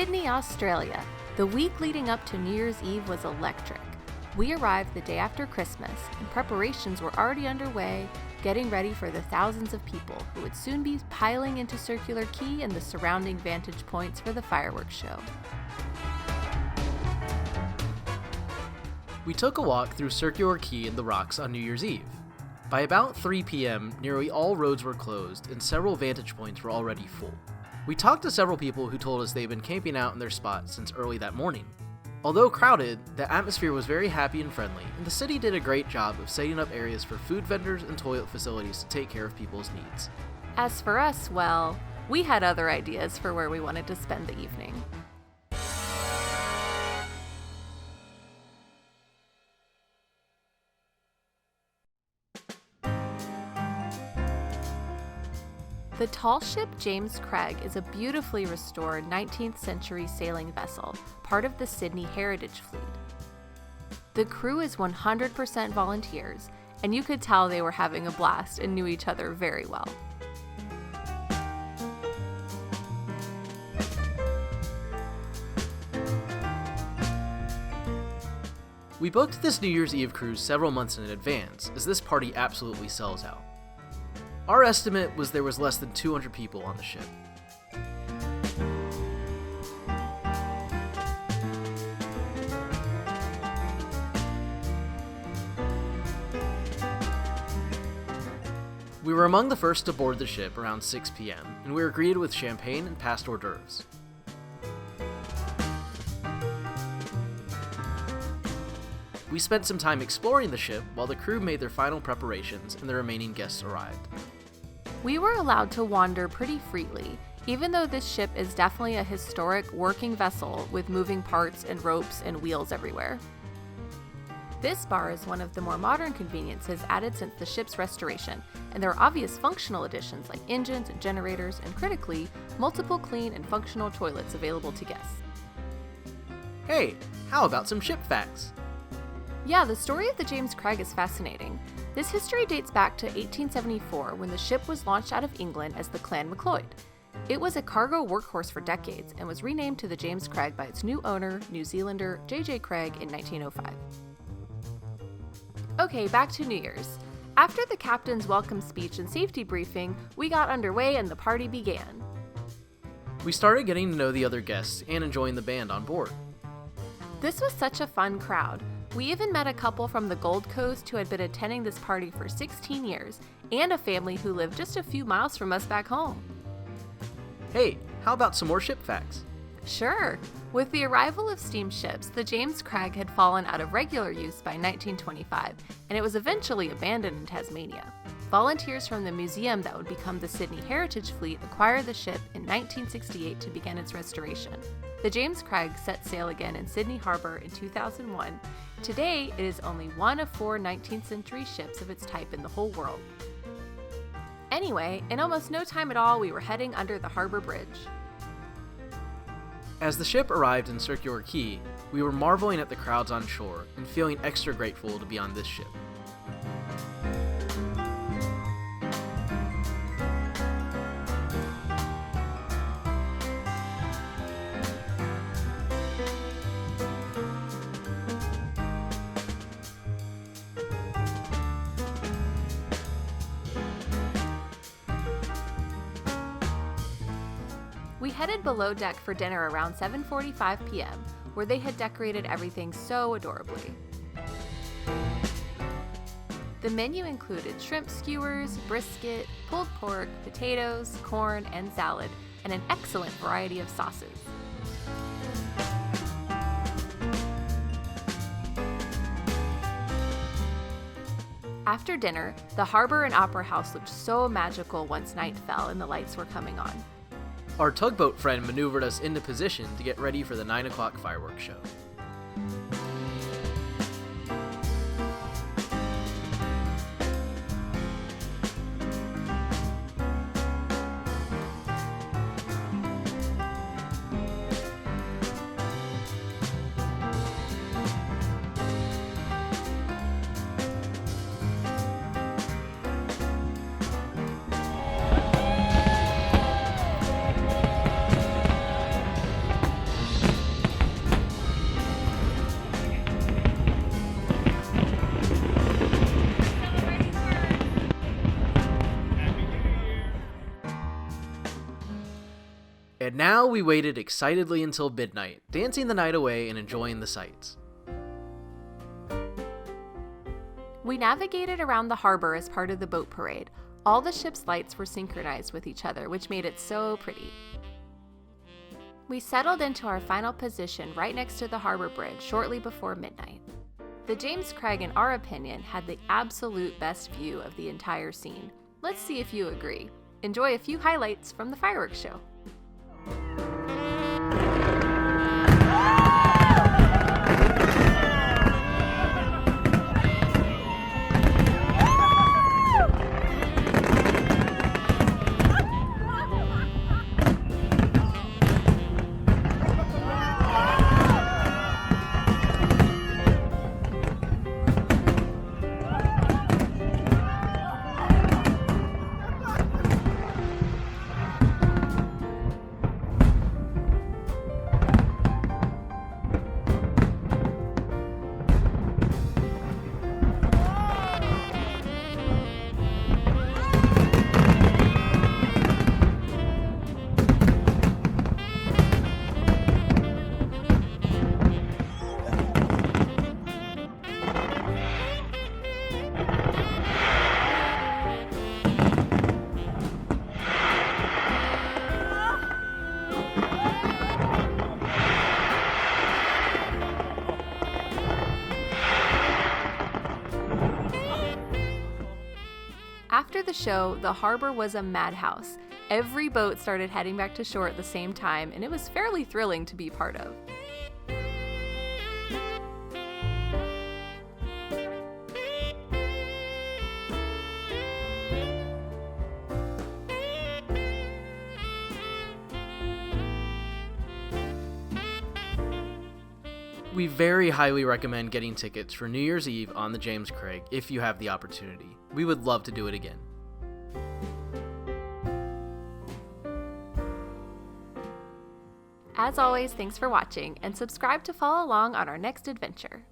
Sydney, Australia. The week leading up to New Year's Eve was electric. We arrived the day after Christmas, and preparations were already underway, getting ready for the thousands of people who would soon be piling into Circular Quay and the surrounding vantage points for the fireworks show. We took a walk through Circular Quay and the rocks on New Year's Eve. By about 3 p.m., nearly all roads were closed and several vantage points were already full. We talked to several people who told us they'd been camping out in their spots since early that morning. Although crowded, the atmosphere was very happy and friendly, and the city did a great job of setting up areas for food vendors and toilet facilities to take care of people's needs. As for us, well, we had other ideas for where we wanted to spend the evening. The tall ship James Craig is a beautifully restored 19th century sailing vessel, part of the Sydney Heritage Fleet. The crew is 100% volunteers, and you could tell they were having a blast and knew each other very well. We booked this New Year's Eve cruise several months in advance, as this party absolutely sells out. Our estimate was there was less than 200 people on the ship. We were among the first to board the ship around 6 p.m., and we were greeted with champagne and passed hors d'oeuvres. We spent some time exploring the ship while the crew made their final preparations and the remaining guests arrived. We were allowed to wander pretty freely, even though this ship is definitely a historic working vessel with moving parts and ropes and wheels everywhere. This bar is one of the more modern conveniences added since the ship's restoration, and there are obvious functional additions like engines and generators, and critically, multiple clean and functional toilets available to guests. Hey, how about some ship facts? Yeah, the story of the James Craig is fascinating. This history dates back to 1874 when the ship was launched out of England as the Clan Macleod. It was a cargo workhorse for decades and was renamed to the James Craig by its new owner, New Zealander J.J. Craig, in 1905. Okay, back to New Year's. After the captain's welcome speech and safety briefing, we got underway and the party began. We started getting to know the other guests and enjoying the band on board. This was such a fun crowd. We even met a couple from the Gold Coast who had been attending this party for 16 years, and a family who lived just a few miles from us back home. Hey, how about some more ship facts? Sure. With the arrival of steamships, the James Craig had fallen out of regular use by 1925, and it was eventually abandoned in Tasmania. Volunteers from the museum that would become the Sydney Heritage Fleet acquired the ship in 1968 to begin its restoration. The James Craig set sail again in Sydney Harbour in 2001. Today, it is only one of 4 19th century ships of its type in the whole world. Anyway, in almost no time at all, we were heading under the harbour bridge. As the ship arrived in Circular Quay, we were marveling at the crowds on shore and feeling extra grateful to be on this ship. We headed below deck for dinner around 7:45 p.m., where they had decorated everything so adorably. The menu included shrimp skewers, brisket, pulled pork, potatoes, corn, and salad, and an excellent variety of sauces. After dinner, the harbor and opera house looked so magical once night fell and the lights were coming on. Our tugboat friend maneuvered us into position to get ready for the 9 o'clock fireworks show. And now we waited excitedly until midnight, dancing the night away and enjoying the sights. We navigated around the harbor as part of the boat parade. All the ship's lights were synchronized with each other, which made it so pretty. We settled into our final position right next to the harbor bridge shortly before midnight. The James Craig, in our opinion, had the absolute best view of the entire scene. Let's see if you agree. Enjoy a few highlights from the fireworks show. After the show, the harbor was a madhouse. Every boat started heading back to shore at the same time, and it was fairly thrilling to be part of. We very highly recommend getting tickets for New Year's Eve on the James Craig if you have the opportunity. We would love to do it again. As always, thanks for watching, and subscribe to follow along on our next adventure.